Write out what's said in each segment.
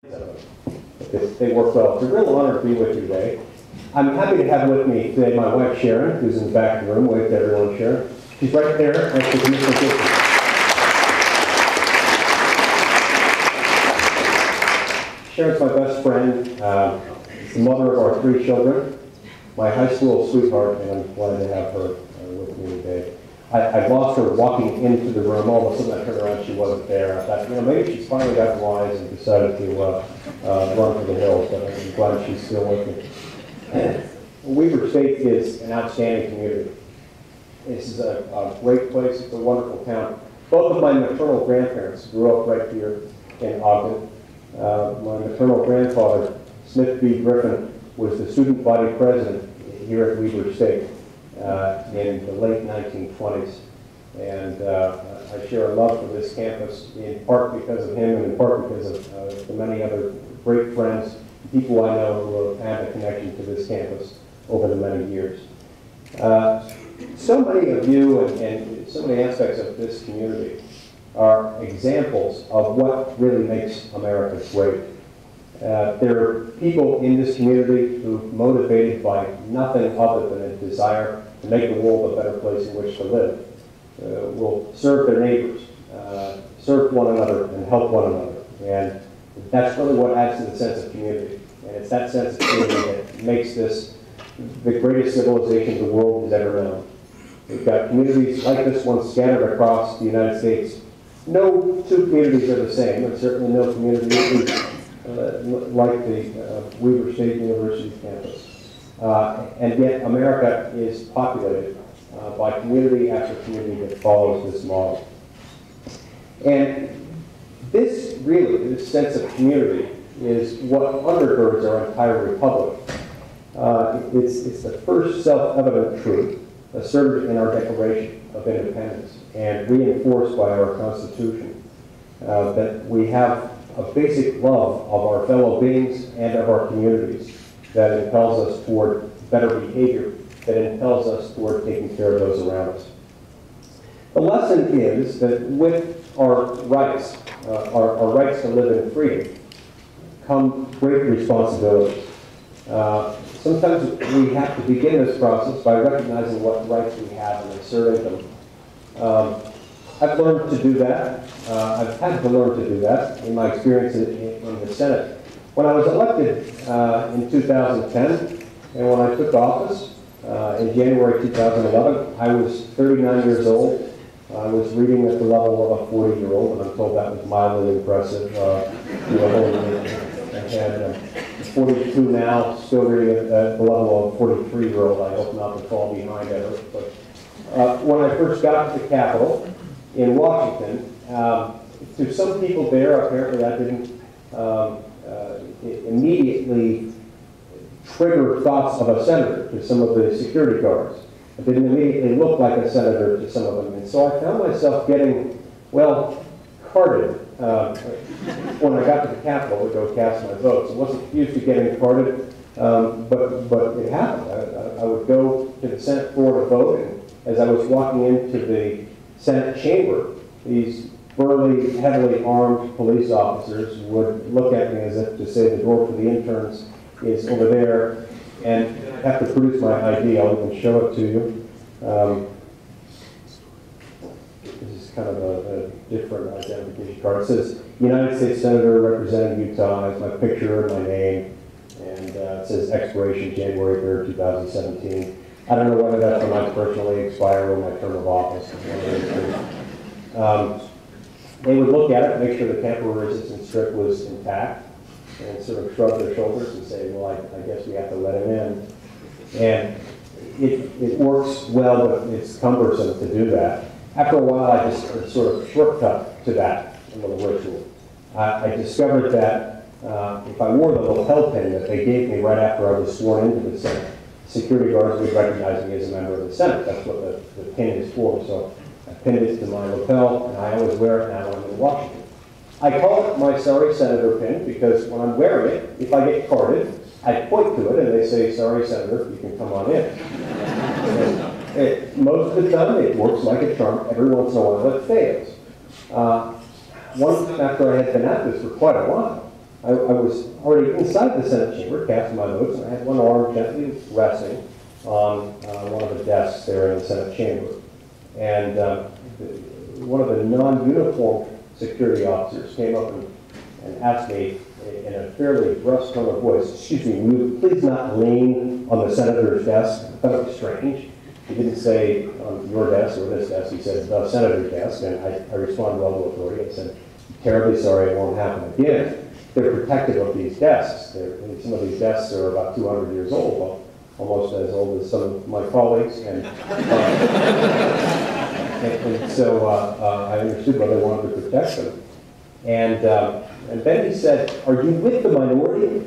They work well. It's a real honor to be with you today. I'm happy to have with me today my wife Sharon, who's in the back of the room. Wave to everyone, Sharon. She's right there next to Commissioner Gibson. Sharon's my best friend. She's the mother of our 3 children, my high school sweetheart, and I'm glad to have her with me today. I lost her walking into the room. All of a sudden I turned around, she wasn't there. I thought, maybe she's finally got wise and decided to run for the hills, but I'm glad she's still with me. Weber State is an outstanding community. This is a great place. It's a wonderful town. Both of my maternal grandparents grew up right here in Ogden. My maternal grandfather, Smith B. Griffin, was the student body president here at Weber State in the late 1920s. And I share a love for this campus in part because of him and in part because of the many other great friends, people I know who have had a connection to this campus over the many years. So many of you and so many aspects of this community are examples of what really makes America great. There are people in this community who, motivated by nothing other than a desire to make the world a better place in which to live, will serve their neighbors, serve one another, and help one another. And that's really what adds to the sense of community. And it's that sense of community that makes this the greatest civilization the world has ever known. We've got communities like this one scattered across the United States. No 2 communities are the same, and certainly no community is like the Weber State University campus. And yet America is populated by community after community that follows this model. And this really, this sense of community, is what undergirds our entire republic. It's the first self-evident truth asserted in our Declaration of Independence and reinforced by our Constitution, that we have a basic love of our fellow beings and of our communities that impels us toward better behavior, that impels us toward taking care of those around us. The lesson is that with our rights to live in freedom, come great responsibilities. Sometimes we have to begin this process by recognizing what rights we have and asserting them. I've learned to do that. I've had to learn to do that in my experience in the Senate. When I was elected in 2010, and when I took office in January 2011, I was 39 years old. I was reading at the level of a 40-year-old, and I'm told that was mildly impressive. I had 42 now, still reading at the level of a 43-year-old. I hope not to fall behind ever. But when I first got to the Capitol in Washington, to some people there, apparently I didn't immediately trigger thoughts of a senator to some of the security guards. I didn't immediately look like a senator to some of them. And so I found myself getting, well, carded when I got to the Capitol to go cast my votes. I wasn't used to getting carded, but it happened. I would go to the Senate floor to vote, and as I was walking into the Senate chamber, these burly, heavily armed police officers would look at me as if to say the door for the interns is over there, and have to produce my ID. I'll even show it to you. This is kind of a different identification card. It says United States Senator representing Utah. It's my picture and my name, and it says expiration January 3rd, 2017. I don't know whether that's when I personally expire or my term of office. They would look at it, make sure the tamper resistance strip was intact, and sort of shrug their shoulders and say, well, I guess we have to let him in. And it works well, but it's cumbersome to do that. After a while, I just sort of shortcut to that little ritual. I discovered that if I wore the lapel pin that they gave me right after I was sworn into the Senate, security guards would recognize me as a member of the Senate. That's what the pin is for. So I pinned it to my lapel, and I always wear it now when I'm in Washington. I call it my Sorry Senator pin because when I'm wearing it, if I get carded, I point to it and they say, sorry Senator, you can come on in. Most of the time it works like a charm. Every once in a while it fails. Once after I had been at this for quite a while, I was already inside the Senate chamber casting my votes, and I had one arm gently resting on one of the desks there in the Senate chamber. And one of the non-uniformed security officers came up and asked me in a fairly brusque tone of voice, "Excuse me, will you please not lean on the senator's desk?" I thought it was strange. He didn't say on your desk or this desk, he said the senator's desk, and I responded well to authority and said, "Terribly sorry, it won't happen again." They're protective of these desks. Some of these desks are about 200 years old, well, almost as old as some of my colleagues, and so I understood why they wanted to protect them. And then he said, "Are you with the minority?"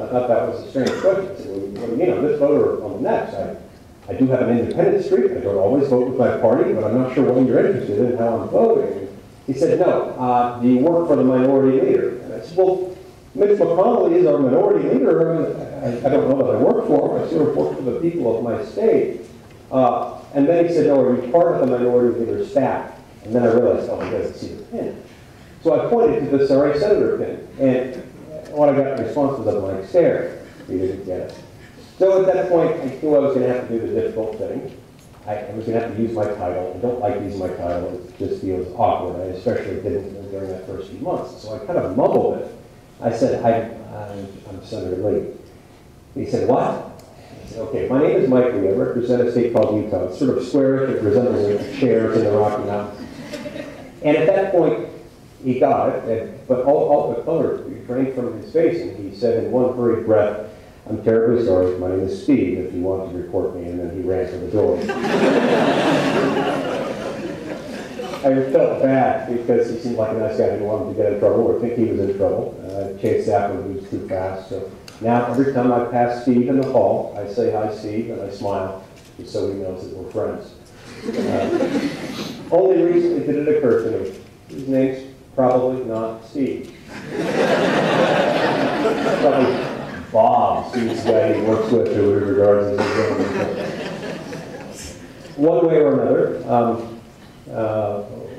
I thought that was a strange question. I said, "Well, what do you mean? I'm this voter on the next. I do have an independent streak. I don't always vote with my party, but I'm not sure what you're interested in how I'm voting." And he said, "No, do you work for the minority leader?" And I said, "Well, Mitch McConnell is our minority leader. I mean, I don't know that I work for him. I sort of work for the people of my state." And then he said, "No, are you part of the minority leader's staff?" And then I realized, oh, he doesn't see the pin. So I pointed to the sorry senator pin, and what I got in response was a blank stare. He didn't get it. So at that point, I knew I was going to have to do the difficult thing. I was going to have to use my title. I don't like using my title. It just feels awkward. I especially didn't during that first few months. So I kind of mumbled it. I said, I'm Senator Lee. He said, "What?" I said, "Okay, my name is Mike Lee. I represent a state called Utah. It's sort of squarish. It resembles the chairs in the Rocky Mountains." And at that point, he got it, but all the color drained from his face, and he said in one hurried breath, "I'm terribly sorry. My name is Steve, if you want to report me." And then he ran to the door. I felt bad because he seemed like a nice guy. I didn't want him to get in trouble or think he was in trouble. I chased after him. He was too fast. So now every time I pass Steve in the hall, I say, "Hi, Steve," and I smile, just so he knows that we're friends. Only recently did it occur to me. His name's probably not Steve. Probably Bob, Steve's the guy he works with, who he regards as his government. One way or another,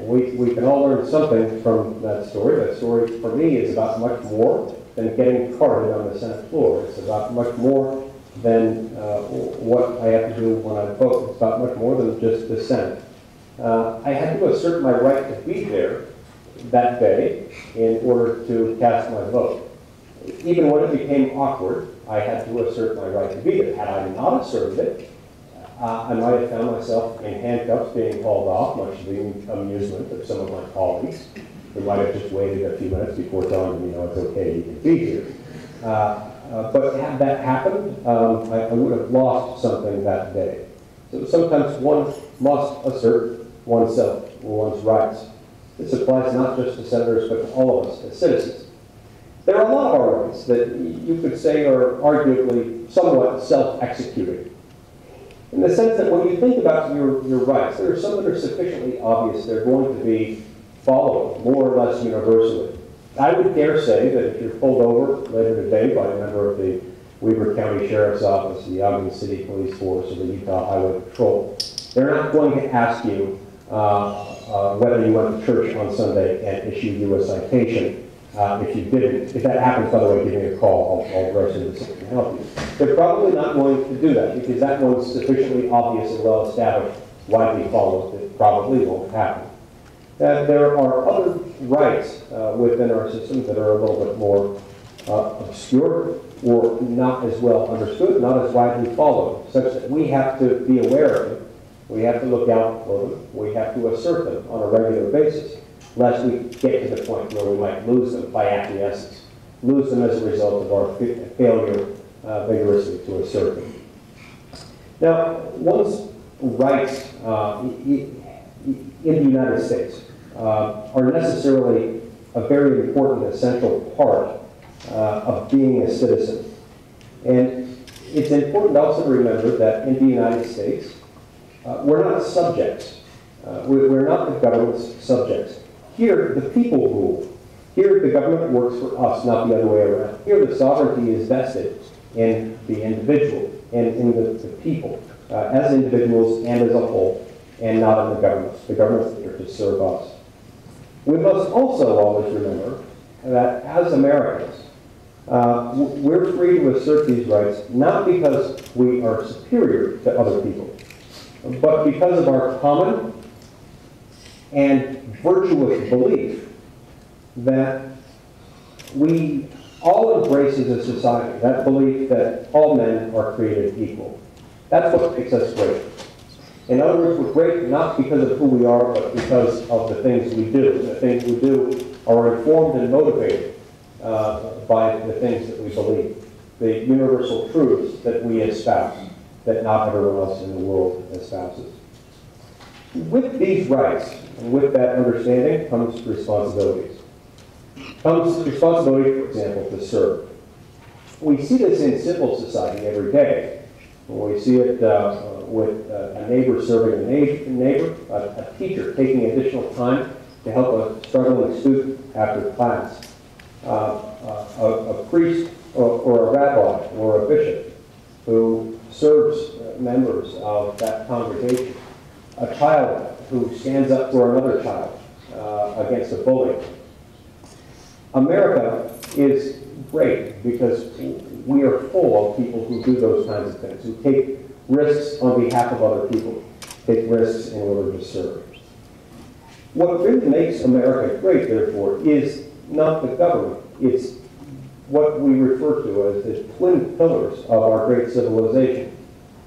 we can all learn something from that story. That story, for me, is about much more than getting carded on the Senate floor. It's about much more than what I have to do when I vote. It's about much more than just the Senate. I had to assert my right to be there that day in order to cast my vote. Even when it became awkward, I had to assert my right to be there. Had I not asserted it, I might have found myself in handcuffs being hauled off, much to the amusement of some of my colleagues, who might have just waited a few minutes before telling me, it's okay, you can be here. But had that happened, I would have lost something that day. So sometimes one must assert oneself or one's rights. This applies not just to senators, but to all of us as citizens. There are a lot of our rights that you could say are arguably somewhat self-executing. In the sense that when you think about your rights, there are some that are sufficiently obvious they're going to be followed more or less universally. I would dare say that if you're pulled over later today by a member of the Weber County Sheriff's Office, the Ogden City Police Force, or the Utah Highway Patrol, they're not going to ask you whether you went to church on Sunday and issue you a citation. If you didn't, if that happens, by the way, give me a call. I'll rush into something to help you. They're probably not going to do that because that one's sufficiently obvious and well established, widely followed, that probably won't happen. There are other rights within our system that are a little bit more obscure or not as well understood, not as widely followed, such that we have to be aware of them. We have to look out for them. We have to assert them on a regular basis, lest we get to the point where we might lose them by acquiescence, lose them as a result of our failure vigorously to assert them. Now, one's rights in the United States are necessarily a very important, essential part of being a citizen. And it's important also to remember that in the United States, we're not subjects. We're not the government's subjects. Here, the people rule. Here, the government works for us, not the other way around. Here, the sovereignty is vested in the individual and in the people as individuals and as a whole, and not in the government. The government's there to serve us. We must also always remember that as Americans, we're free to assert these rights not because we are superior to other people, but because of our common and virtuous belief that we all embrace as a society, that belief that all men are created equal. That's what makes us great. In other words, we're great not because of who we are, but because of the things we do. The things we do are informed and motivated by the things that we believe, the universal truths that we espouse, that not everyone else in the world espouses. With these rights, and with that understanding, comes responsibilities. Comes responsibility, for example, to serve. We see this in civil society every day. We see it with a neighbor serving a neighbor, a teacher taking additional time to help a struggling student after class, a priest or a rabbi or a bishop who serves members of that congregation, a child who stands up for another child against a bully. America is great because we are full of people who do those kinds of things, who take risks on behalf of other people, take risks in order to serve. What really makes America great, therefore, is not the government. It's what we refer to as the twin pillars of our great civilization.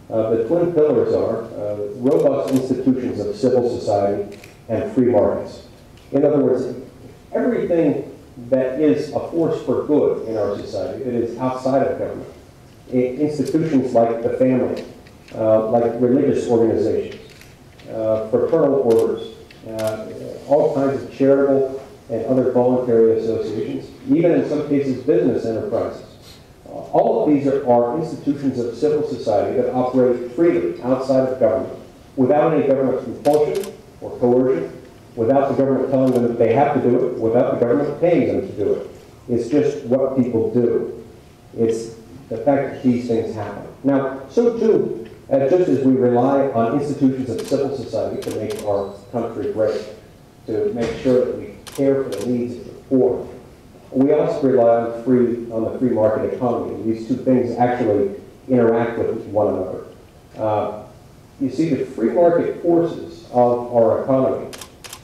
The twin pillars are robust institutions of civil society and free markets. In other words, everything that is a force for good in our society, that is outside of government, institutions like the family, like religious organizations, fraternal orders, all kinds of charitable and other voluntary associations, even in some cases business enterprises. All of these are institutions of civil society that operate freely outside of government, without any government compulsion or coercion, without the government telling them that they have to do it, without the government paying them to do it. It's just what people do. It's the fact that these things happen. Now, so too, just as we rely on institutions of civil society to make our country great, to make sure that we care for the needs of the poor, we also rely on the free market economy. These two things actually interact with one another. You see, the free market forces of our economy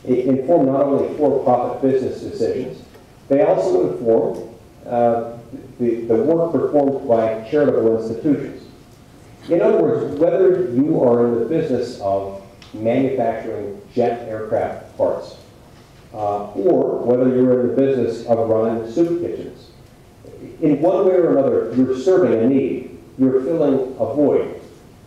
inform not only for-profit business decisions, they also inform the work performed by charitable institutions. In other words, whether you are in the business of manufacturing jet aircraft parts, or whether you're in the business of running soup kitchens, in one way or another, you're serving a need, you're filling a void,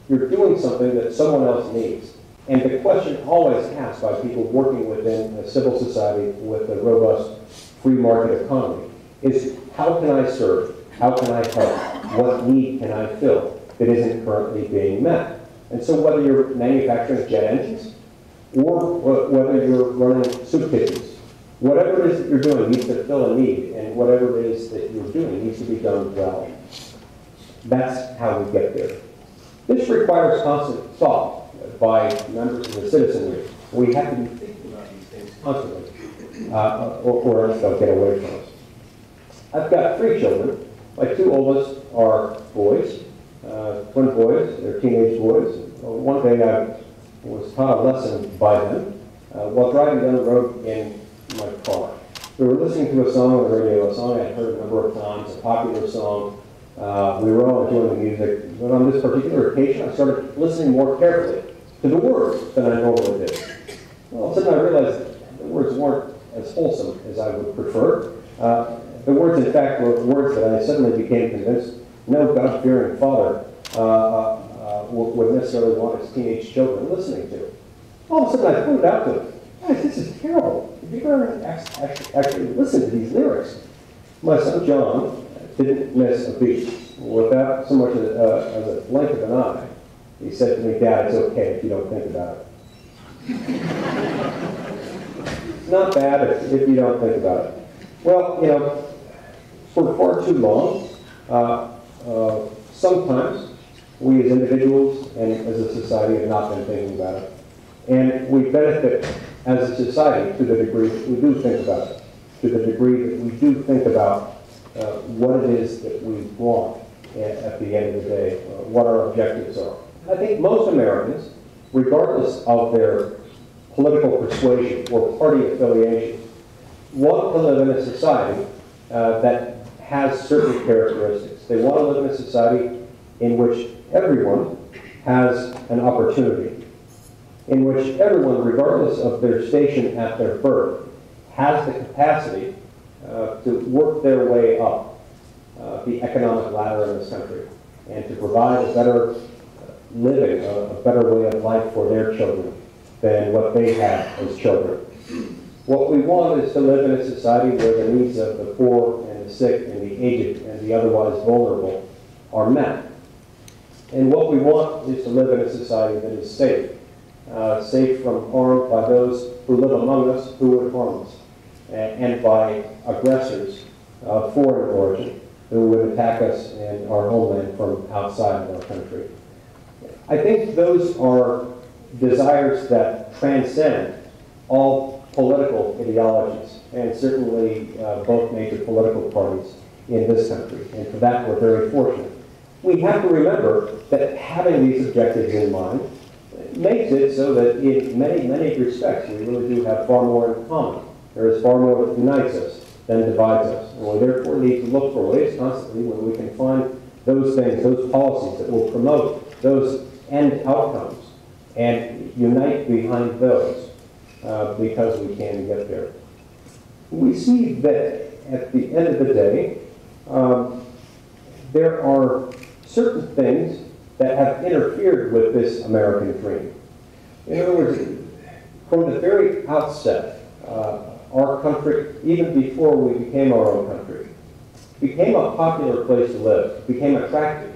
you're doing something that someone else needs. And the question always asked by people working within a civil society with a robust free market economy is, how can I serve? How can I help? What need can I fill that isn't currently being met? And so whether you're manufacturing jet engines or whether you're running soup kitchens, whatever it is that you're doing needs to fill a need, and whatever it is that you're doing needs to be done well. That's how we get there. This requires constant thought by members of the citizenry. We have to be thinking about these things constantly, or else they'll get away from us. I've got 3 children. My 2 oldest are boys, twin boys. They're teenage boys. One day I was taught a lesson by them while driving down the road in my car. We were listening to a song on the radio, a song I'd heard a number of times, a popular song. We were all enjoying the music, but on this particular occasion I started listening more carefully to the words than I normally did. Well, all of a sudden I realized that the words weren't as wholesome as I would prefer. The words, in fact, were words that I suddenly became convinced no God-fearing father would necessarily want his teenage children listening to. All of a sudden I pointed out to them, guys, this is terrible. Have you ever actually listened to these lyrics? My son John didn't miss a beat. Without so much as a blink of an eye, he said to me, Dad, it's okay if you don't think about it. It's not bad if you don't think about it. Well, you know, for far too long, sometimes we as individuals and as a society have not been thinking about it. And we benefit as a society to the degree that we do think about it, to the degree that we do think about what it is that we want at the end of the day, what our objectives are. I think most Americans, regardless of their political persuasion or party affiliation, want to live in a society that has certain characteristics. They want to live in a society in which everyone has an opportunity, in which everyone, regardless of their station at their birth, has the capacity to work their way up the economic ladder in this country and to provide a better living, a better way of life for their children than what they had as children. What we want is to live in a society where the needs of the poor and the sick and the aged and the otherwise vulnerable are met. And what we want is to live in a society that is safe, safe from harm by those who live among us who would harm us, and by aggressors of foreign origin who would attack us and our homeland from outside of our country. I think those are desires that transcend all political ideologies, and certainly both major political parties in this country. And for that, we're very fortunate. We have to remember that having these objectives in mind makes it so that in many, many respects, we really do have far more in common. There is far more that unites us than divides us. And we therefore need to look for ways constantly when we can find those things, those policies that will promote those end outcomes and unite behind those because we can get there. We see that at the end of the day, there are certain things that have interfered with this American dream. In other words, from the very outset, our country, even before we became our own country, became a popular place to live, became attractive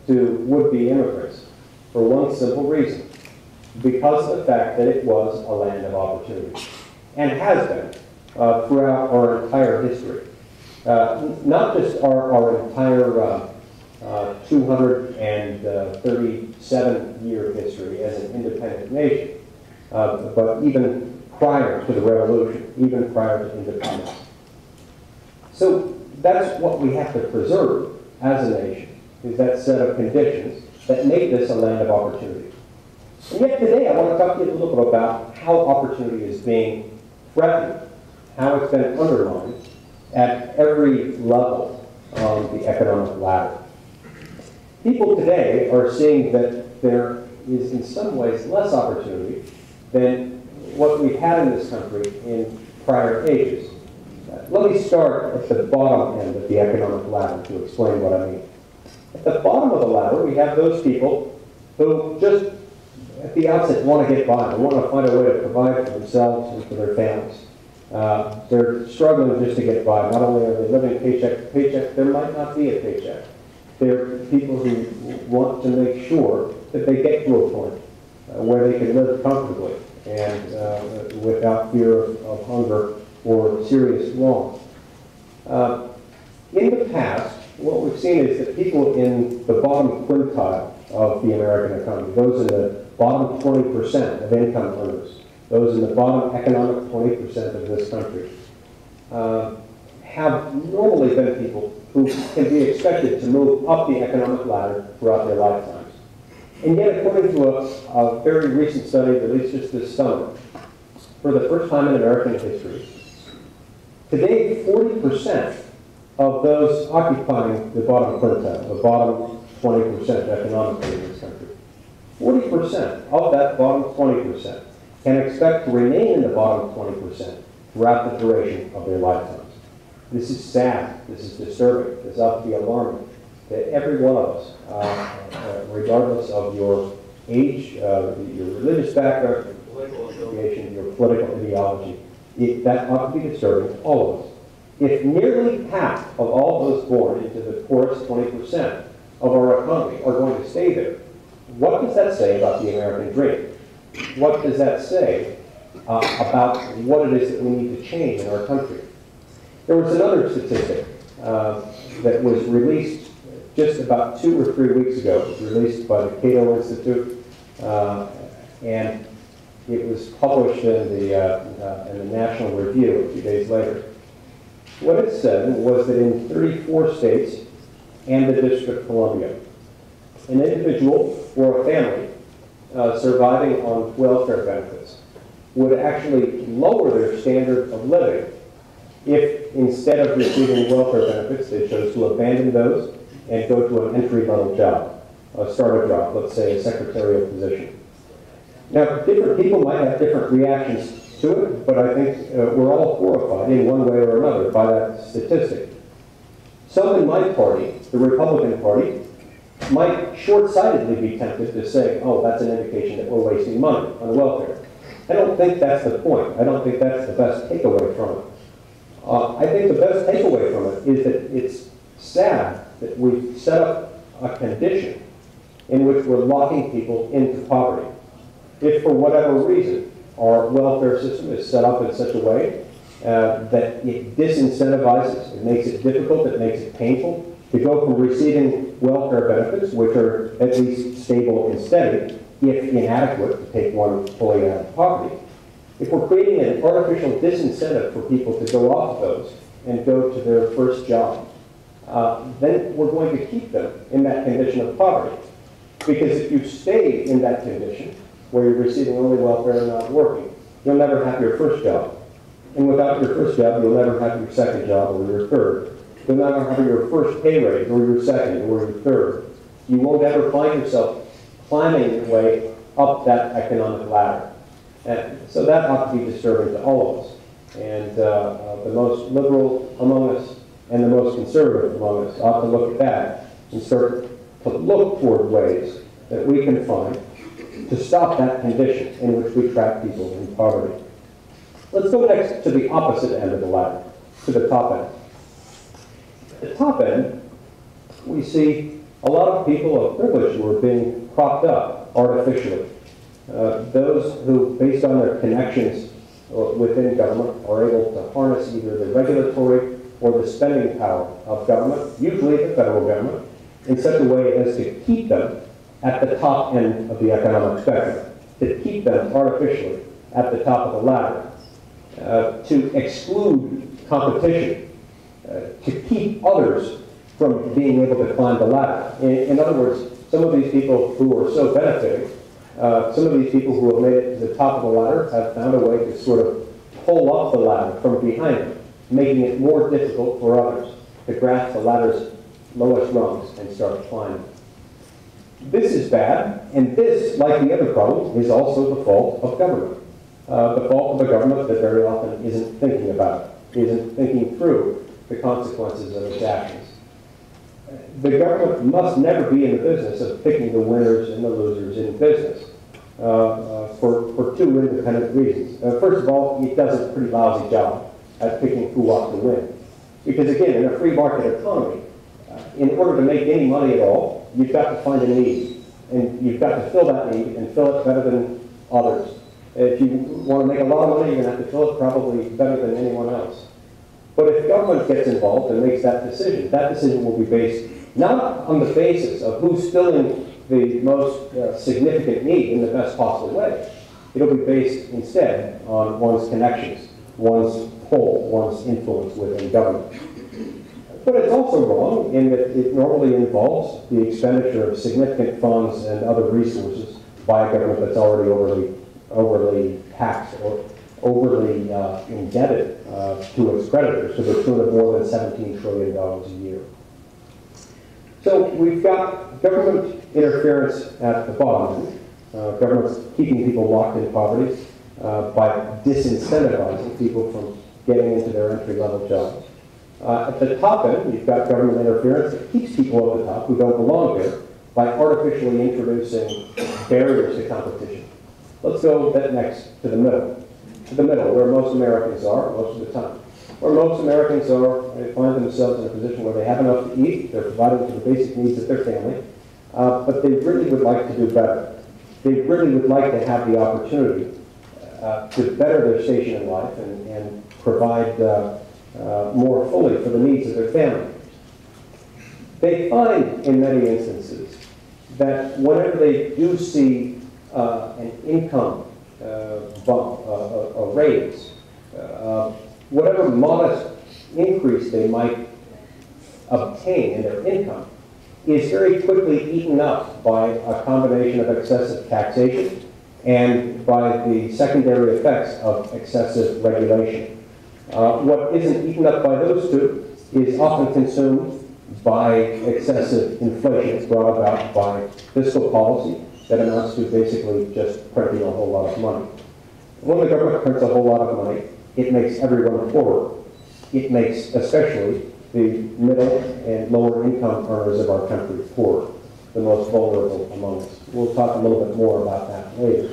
to would-be immigrants for one simple reason, because of the fact that it was a land of opportunity, and has been throughout our entire history. Not just our entire 237-year history as an independent nation, but even prior to the revolution, even prior to independence. So that's what we have to preserve as a nation, is that set of conditions that make this a land of opportunity. And yet today I want to talk to you a little bit about how opportunity is being threatened, how it's been undermined at every level on the economic ladder. People today are seeing that there is in some ways less opportunity than what we've had in this country in prior ages. Let me start at the bottom end of the economic ladder to explain what I mean. At the bottom of the ladder, we have those people who just at the outset want to get by. They want to find a way to provide for themselves and for their families. They're struggling just to get by. Not only are they living paycheck to paycheck, there might not be a paycheck. They're people who want to make sure that they get to a point where they can live comfortably and without fear of hunger or serious wrong. In the past, what we've seen is that people in the bottom quintile of the American economy, those in the bottom 20% of income earners, those in the bottom economic 20% of this country, have normally been people who can be expected to move up the economic ladder throughout their lifetimes. And yet, according to a very recent study released just this summer, for the first time in American history, today 40% of those occupying the bottom quintile, the bottom 20% economically in this country, 40% of that bottom 20% can expect to remain in the bottom 20% throughout the duration of their lifetimes. This is sad, this is disturbing, this ought to be alarming to every one of us, regardless of your age, your religious background, your political affiliation, your political ideology. That ought to be disturbing to all of us. If nearly half of all those born into the poorest 20% of our economy are going to stay there, what does that say about the American dream? What does that say about what it is that we need to change in our country? There was another statistic that was released just about 2 or 3 weeks ago. It was released by the Keynote Institute, and it was published in the National Review a few days later. What it said was that in 34 states and the District of Columbia, an individual or a family surviving on welfare benefits would actually lower their standard of living if, instead of receiving welfare benefits, they chose to abandon those and go to an entry-level job, a starter job, let's say a secretarial position. Now, different people might have different reactions to it, but I think we're all horrified in one way or another by that statistic. Some in my party, the Republican Party, might short-sightedly be tempted to say, oh, that's an indication that we're wasting money on welfare. I don't think that's the point. I don't think that's the best takeaway from it. I think the best takeaway from it is that it's sad that we've set up a condition in which we're locking people into poverty. If for whatever reason our welfare system is set up in such a way that it disincentivizes, it makes it difficult, it makes it painful to go from receiving welfare benefits, which are at least stable and steady, if inadequate to take one fully out of poverty. If we're creating an artificial disincentive for people to go off of those and go to their first job, then we're going to keep them in that condition of poverty. Because if you stay in that condition, where you're receiving only welfare and not working, you'll never have your first job. And without your first job, you'll never have your second job or your third. You'll never have your first pay raise or your second or your third. You won't ever find yourself climbing your way up that economic ladder. And so that ought to be disturbing to all of us. And the most liberal among us and the most conservative among us ought to look at that and start to look toward ways that we can find to stop that condition in which we trap people in poverty. Let's go next to the opposite end of the ladder, to the top end. At the top end, we see a lot of people of privilege who are being propped up artificially. Those who, based on their connections within government, are able to harness either the regulatory or the spending power of government, usually the federal government, in such a way as to keep them at the top end of the economic spectrum, to keep them artificially at the top of the ladder, to exclude competition, to keep others from being able to climb the ladder. In other words, some of these people who are so benefiting, some of these people who have made it to the top of the ladder have found a way to sort of pull up the ladder from behind them, making it more difficult for others to grasp the ladder's lowest rungs and start climbing. This is bad, and this, like the other problem, is also the fault of government. The fault of a government that very often isn't thinking about it, isn't thinking through the consequences of its actions. The government must never be in the business of picking the winners and the losers in business for two independent reasons. First of all, it does a pretty lousy job at picking who ought to win. Because again, in a free market economy, in order to make any money at all, you've got to find a need. And you've got to fill that need and fill it better than others. If you want to make a lot of money, you're going to have to fill it probably better than anyone else. But if government gets involved and makes that decision will be based not on the basis of who's filling the most significant need in the best possible way. It'll be based instead on one's connections, one's pull, one's influence within government. But it's also wrong in that it normally involves the expenditure of significant funds and other resources by a government that's already overly taxed or overly indebted to its creditors to the tune of more than $17 trillion a year. So we've got government interference at the bottom end. Government's keeping people locked in poverty by disincentivizing people from getting into their entry-level jobs. At the top end, you've got government interference that keeps people at the top who don't belong there by artificially introducing barriers to competition. Let's go next to the middle. To the middle, where most Americans are most of the time. Where most Americans are, they find themselves in a position where they have enough to eat, they're providing for the basic needs of their family, but they really would like to do better. They really would like to have the opportunity to better their station in life and provide more fully for the needs of their family. They find, in many instances, that whenever they do see an income bump, a raise, whatever modest increase they might obtain in their income is very quickly eaten up by a combination of excessive taxation and by the secondary effects of excessive regulation. What isn't eaten up by those two is often consumed by excessive inflation brought about by fiscal policy that amounts to basically just printing a whole lot of money. When the government prints a whole lot of money, it makes everyone poorer. It makes especially the middle and lower income earners of our country poorer, the most vulnerable among us. We'll talk a little bit more about that later.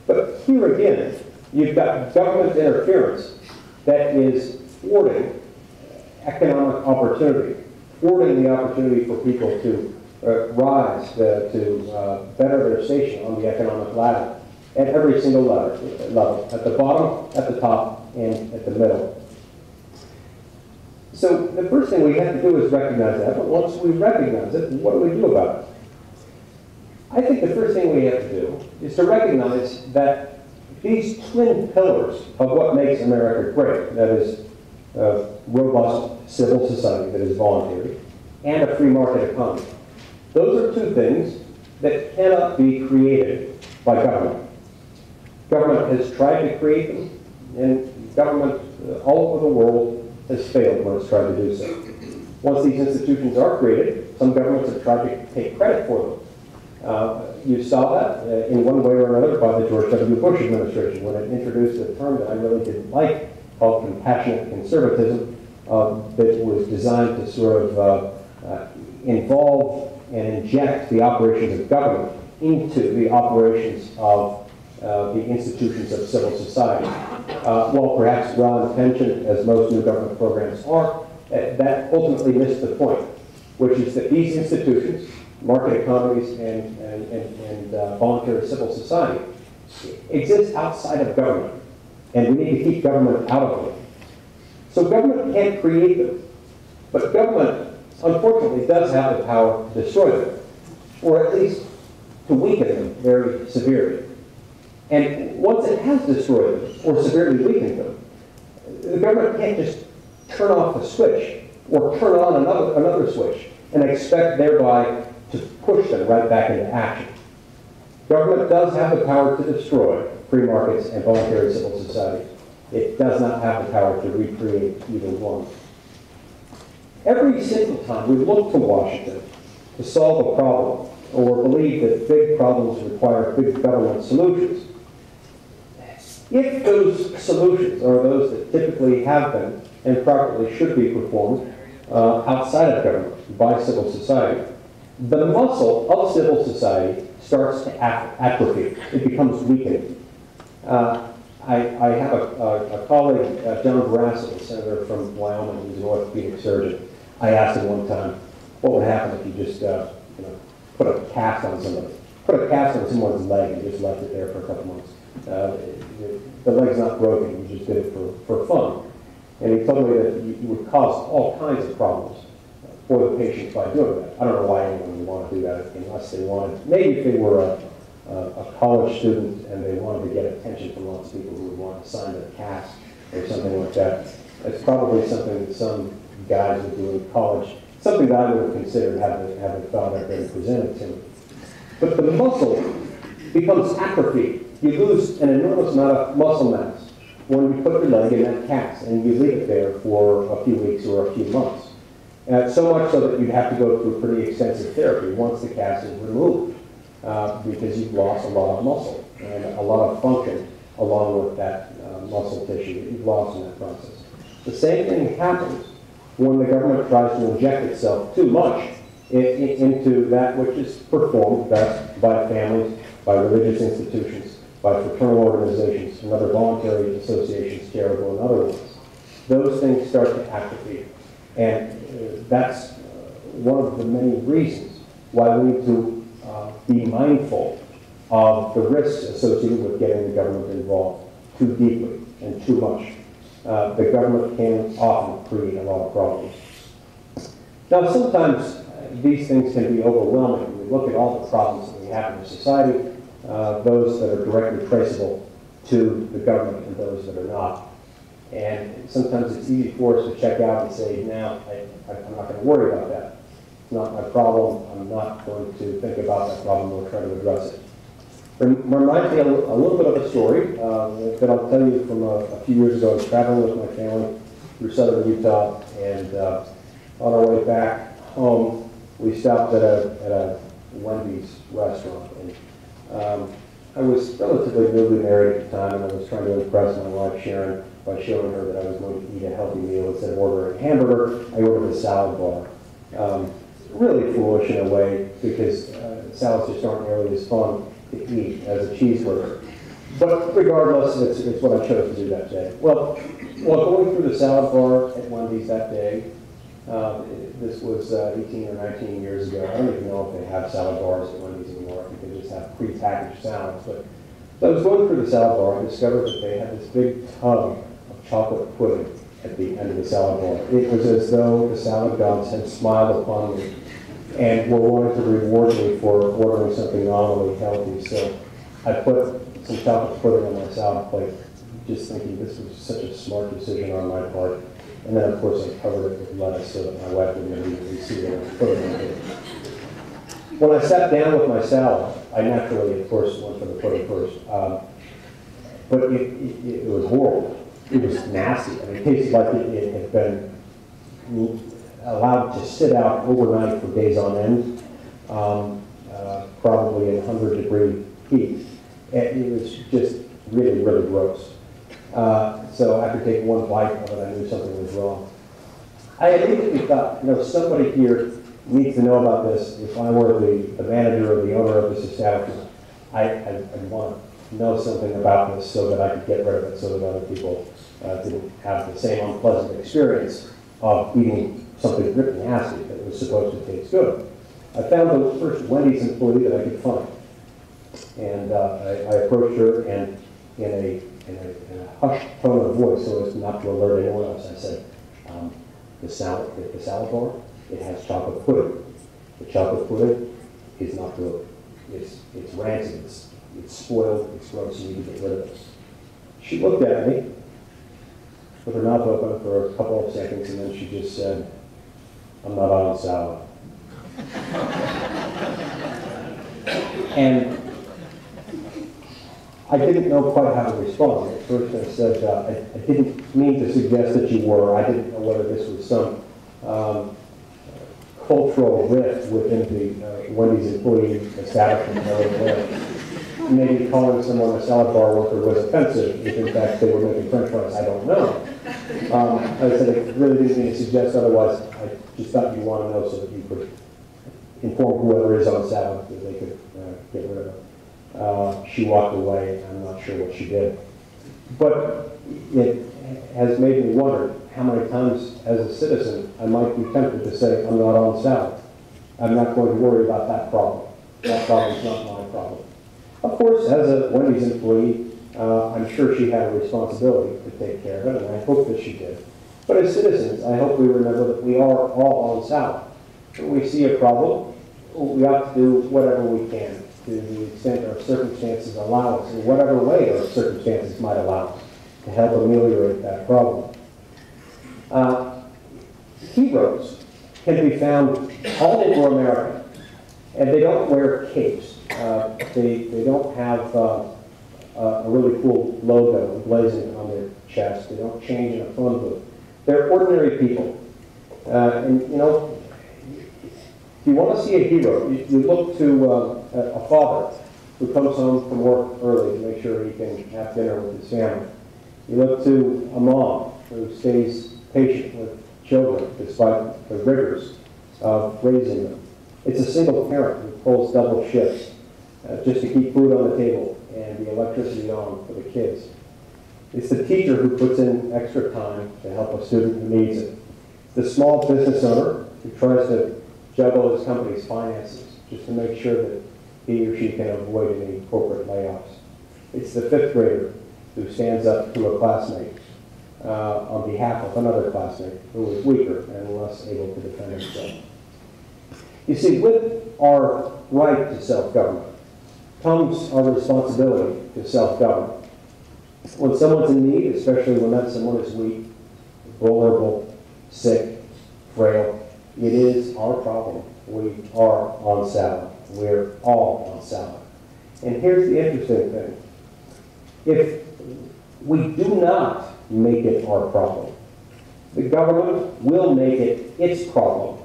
But here again, you've got government interference that is thwarting economic opportunity, thwarting the opportunity for people to rise, to better their station on the economic ladder at every single level, at the bottom, at the top, and at the middle. So the first thing we have to do is recognize that, but once we recognize it, what do we do about it? I think the first thing we have to do is to recognize that these twin pillars of what makes America great, that is a robust civil society that is voluntary, and a free market economy, those are two things that cannot be created by government. Government has tried to create them, and government all over the world has failed when it's tried to do so. Once these institutions are created, some governments have tried to take credit for them. You saw that in one way or another by the George W. Bush administration when it introduced a term that I really didn't like called compassionate conservatism that was designed to sort of involve and inject the operations of government into the operations of the institutions of civil society. While perhaps well-intentioned, as most new government programs are, that ultimately missed the point, which is that these institutions, market economies and voluntary civil society, exist outside of government, and we need to keep government out of them. So government can't create them, but government, unfortunately, does have the power to destroy them, or at least to weaken them very severely. And once it has destroyed them or severely weakened them, the government can't just turn off the switch or turn on another switch and expect thereby to push them right back into action. Government does have the power to destroy free markets and voluntary civil society. It does not have the power to recreate either one. Every single time we look to Washington to solve a problem or believe that big problems require big government solutions, if those solutions are those that typically have been and properly should be performed outside of government by civil society, the muscle of civil society starts to atrophy. It becomes weakened. I have a colleague, John Brassel, a senator from Wyoming, who's an orthopedic surgeon. I asked him one time, what would happen if you just put a cast on somebody? Put a cast on someone's leg and just left it there for a couple months. The leg's not broken, you just did it for fun. And he told me that you would cause all kinds of problems for the patient by doing that. I don't know why anyone would want to do that unless they wanted, maybe if they were a college student and they wanted to get attention from lots of people who would want to sign their cast or something like that. It's probably something that some guys would do in college, something that I would have considered having thought I'd been presented to. But the muscle becomes atrophied. You lose an enormous amount of muscle mass when you put your leg in that cast and you leave it there for a few weeks or a few months. So much so that you'd have to go through pretty extensive therapy once the cast is removed because you've lost a lot of muscle and a lot of function along with that muscle tissue that you've lost in that process. The same thing happens when the government tries to inject itself too much into that which is performed best by families, by religious institutions, by fraternal organizations, and other voluntary associations, charitable and otherwise. Those things start to atrophy. And that's one of the many reasons why we need to be mindful of the risks associated with getting the government involved too deeply and too much. The government can often create a lot of problems. Now, sometimes these things can be overwhelming. We look at all the problems that we have in our society, those that are directly traceable to the government and those that are not. And sometimes it's easy for us to check out and say, no, I'm not going to worry about that. It's not my problem. I'm not going to think about that problem or try to address it. Reminds me a little bit of a story that I'll tell you from a few years ago. I was traveling with my family through southern Utah, and on our way back home, we stopped at a Wendy's restaurant. And I was relatively newly married at the time, and I was trying to impress my wife, Sharon, by showing her that I was going to eat a healthy meal. Instead of ordering a hamburger, I ordered a salad bar. Really foolish in a way, because salads just aren't nearly as fun to eat as a cheeseburger. But regardless, it's what I chose to do that day. Well, going through the salad bar at Wendy's that day, this was 18 or 19 years ago. I don't even know if they have salad bars at Wendy's anymore. I think they just have pre-packaged salads. But so I was going through the salad bar and discovered that they had this big tub of chocolate pudding at the end of the salad bar. It was as though the salad gods had smiled upon me and were wanting to reward me for ordering something nominally healthy. So I put some chocolate pudding on my salad plate, just thinking this was such a smart decision on my part. And then, of course, I covered it with lettuce so that my wife wouldn't immediately see that I was putting it in. When I sat down with my salad, I naturally, of course, went for the pudding first. But it was horrible. It was nasty. I mean, it tasted like it had been allowed to sit out overnight for days on end, probably in 100-degree heat. And it was just really, really gross. So after taking one bite of it, I knew something was wrong. I immediately thought, somebody here needs to know about this. If I were the manager or the owner of this establishment, I'd want to know something about this so that I could get rid of it, so that other people didn't have the same unpleasant experience of eating something really nasty that was supposed to taste good. I found the first Wendy's employee that I could find. And I approached her, and in a hushed tone of voice, so as not to alert anyone else, I said, the salad bar, it has chocolate pudding. The chocolate pudding is not good. It's rancid, it's spoiled, it's gross, you need to get rid of it. She looked at me with her mouth open for a couple of seconds, and then she just said, I'm not on salad. And I didn't know quite how to respond. At first I said, I didn't mean to suggest that you were. I didn't know whether this was some cultural rift within the Wendy's employee establishment. Maybe calling someone a salad bar worker was offensive, if in fact they were making French fries. I don't know. I said I really didn't mean to suggest otherwise. I just thought you want to know so that you could inform whoever is on salad that they could get rid of it. She walked away. I'm not sure what she did. But it has made me wonder how many times as a citizen I might be tempted to say, I'm not on salad. I'm not going to worry about that problem. That problem is not my problem. Of course, as a Wendy's employee, I'm sure she had a responsibility to take care of it, and I hope that she did. But as citizens, I hope we remember that we are all on salad. When we see a problem, we ought to do whatever we can to the extent our circumstances allow us, in whatever way our circumstances might allow us, to help ameliorate that problem. Heroes can be found all over America, and they don't wear capes. They don't have a really cool logo emblazoned on their chest. They don't change in a phone booth. They're ordinary people. And if you want to see a hero, you look to a father who comes home from work early to make sure he can have dinner with his family. You look to a mom who stays patient with children despite the rigors of raising them. It's a single parent who pulls double shifts just to keep food on the table and the electricity on for the kids. It's the teacher who puts in extra time to help a student who needs it. The small business owner who tries to juggle his company's finances just to make sure that he or she can avoid any corporate layoffs. It's the fifth grader who stands up to a classmate on behalf of another classmate who is weaker and less able to defend himself. You see, with our right to self-government comes our responsibility to self-govern. When someone's in need, especially when that someone is weak, vulnerable, sick, frail, it is our problem. We are on salad. We're all on salad. And here's the interesting thing. If we do not make it our problem, the government will make it its problem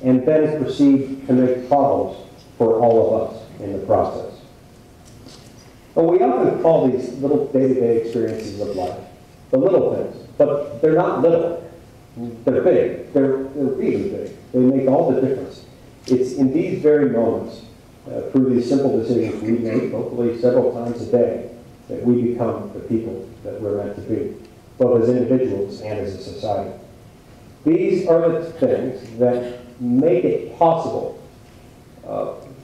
and then proceed to make problems for all of us in the process. But we often call these little day-to-day experiences of life the little things, but they're not little. They're big. They're really big. They make all the difference. It's in these very moments, through these simple decisions we make, hopefully several times a day, that we become the people that we're meant to be, both as individuals and as a society. These are the things that make it possible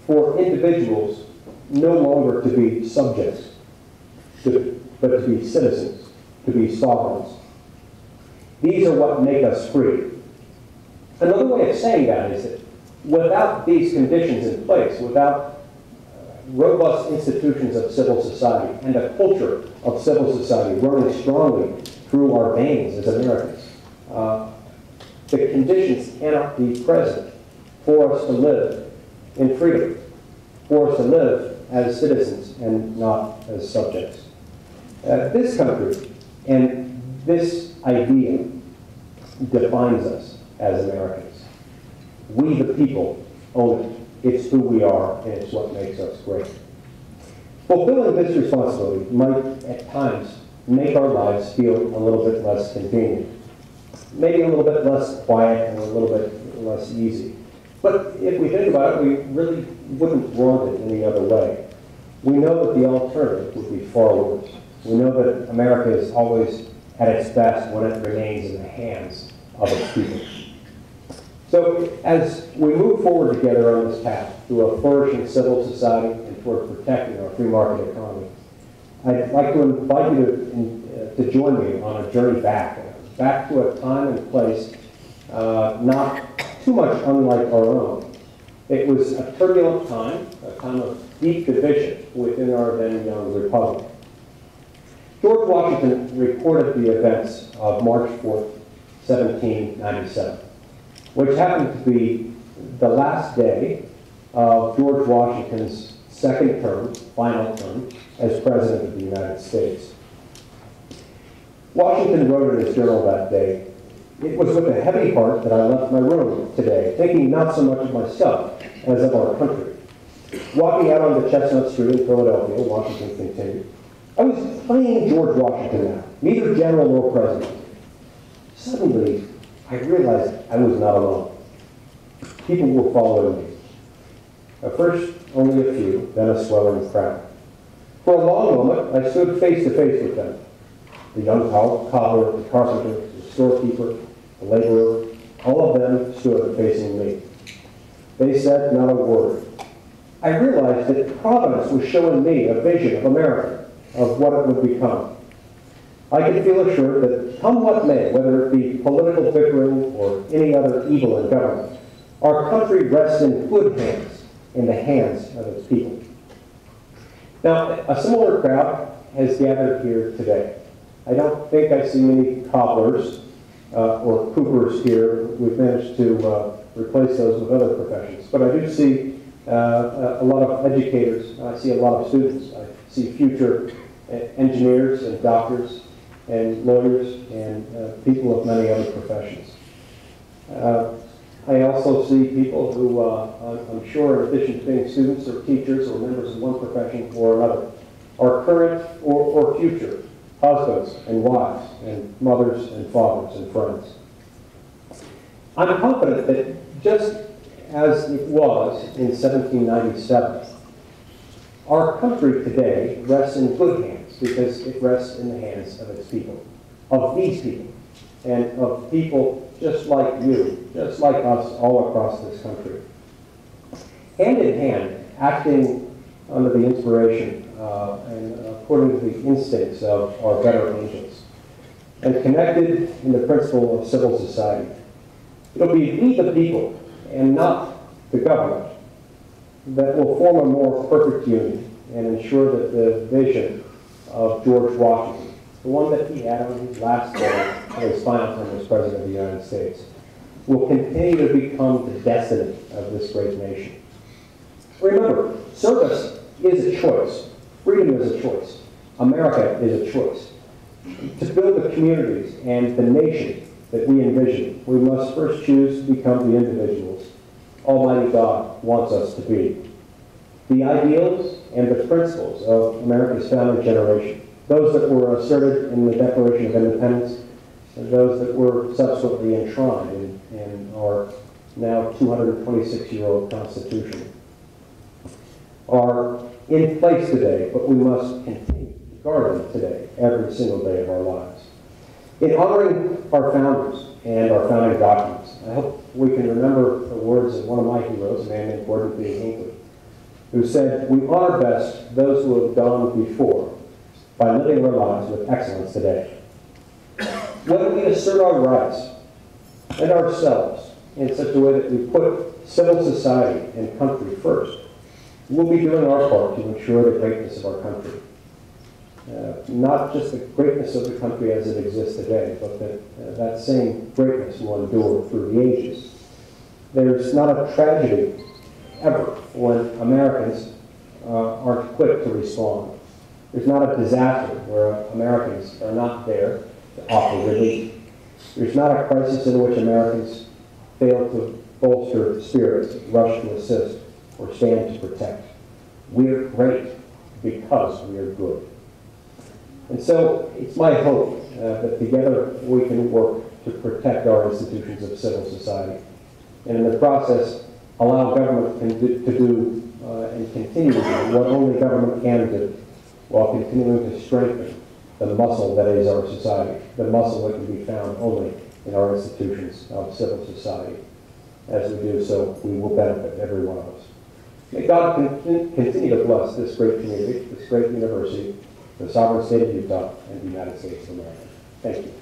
for individuals no longer to be subjects, but to be citizens, to be sovereigns. These are what make us free. Another way of saying that is that without these conditions in place, without robust institutions of civil society and a culture of civil society running strongly through our veins as Americans, the conditions cannot be present for us to live in freedom, for us to live as citizens and not as subjects. This country and this idea defines us as Americans. We, the people, own it. It's who we are, and it's what makes us great. Fulfilling this responsibility might, at times, make our lives feel a little bit less convenient, maybe a little bit less quiet and a little bit less easy. But if we think about it, we really wouldn't want it any other way. We know that the alternative would be far worse. We know that America is always at its best when it remains in the hands of its people. So as we move forward together on this path to a flourishing civil society and toward protecting our free market economy, I'd like to invite you to join me on a journey back to a time and place not too much unlike our own. It was a turbulent time, a time of deep division within our then young republic. George Washington recorded the events of March 4th, 1797, which happened to be the last day of George Washington's second term, final term, as President of the United States. Washington wrote in his journal that day, "It was with a heavy heart that I left my room today, thinking not so much of myself as of our country. Walking out on the Chestnut Street in Philadelphia," Washington continued, "I was playing George Washington now, neither general nor president. Suddenly, I realized I was not alone. People were following me. At first, only a few, then a swelling crowd. For a long moment, I stood face to face with them. The young cobbler, the carpenter, the storekeeper, the laborer, all of them stood facing me. They said not a word. I realized that Providence was showing me a vision of America, of what it would become. I can feel assured that come what may, whether it be political bickering or any other evil in government, our country rests in good hands, in the hands of its people." Now, a similar crowd has gathered here today. I don't think I see many cobblers or coopers here. We've managed to replace those with other professions. But I do see a lot of educators. I see a lot of students. I see future engineers and doctors and lawyers and people of many other professions. I also see people who, I'm sure, in addition to being students or teachers or members of one profession or another, are current or future husbands and wives and mothers and fathers and friends. I'm confident that just as it was in 1797, our country today rests in good hands because it rests in the hands of its people, of these people, and of people just like you, just like us all across this country. Hand in hand, acting under the inspiration and according to the instincts of our better angels, and connected in the principle of civil society. It'll be we the people, and not the government, that will form a more perfect union and ensure that the vision of George Washington the one that he had on his last day of his final term as President of the United States, will continue to become the destiny of this great nation. Remember, service is a choice. Freedom is a choice. America is a choice. To build the communities and the nation that we envision, we must first choose to become the individuals Almighty God wants us to be. The ideals and the principles of America's founding generation, those that were asserted in the Declaration of Independence, and those that were subsequently enshrined in our now 226-year-old Constitution, are in place today, but we must continue to guard them today, every single day of our lives. In honoring our founders and our founding documents, I hope we can remember the words of one of my heroes, a man named Gordon B. Hinckley, who said, "We honor best those who have gone before by living their lives with excellence today." When we assert our rights and ourselves in such a way that we put civil society and country first, we'll be doing our part to ensure the greatness of our country. Not just the greatness of the country as it exists today, but that that same greatness will endure through the ages. There's not a tragedy ever when Americans aren't quick to respond. There's not a disaster where Americans are not there to offer relief. There's not a crisis in which Americans fail to bolster spirits, rush to assist, or stand to protect. We're great because we are good. And so it's my hope that together we can work to protect our institutions of civil society, and in the process allow government to do and continue to do what only government can do, while continuing to strengthen the muscle that is our society, the muscle that can be found only in our institutions of civil society. As we do so, we will benefit, every one of us. May God continue to bless this great community, this great university, the sovereign state of Utah, and the United States of America. Thank you.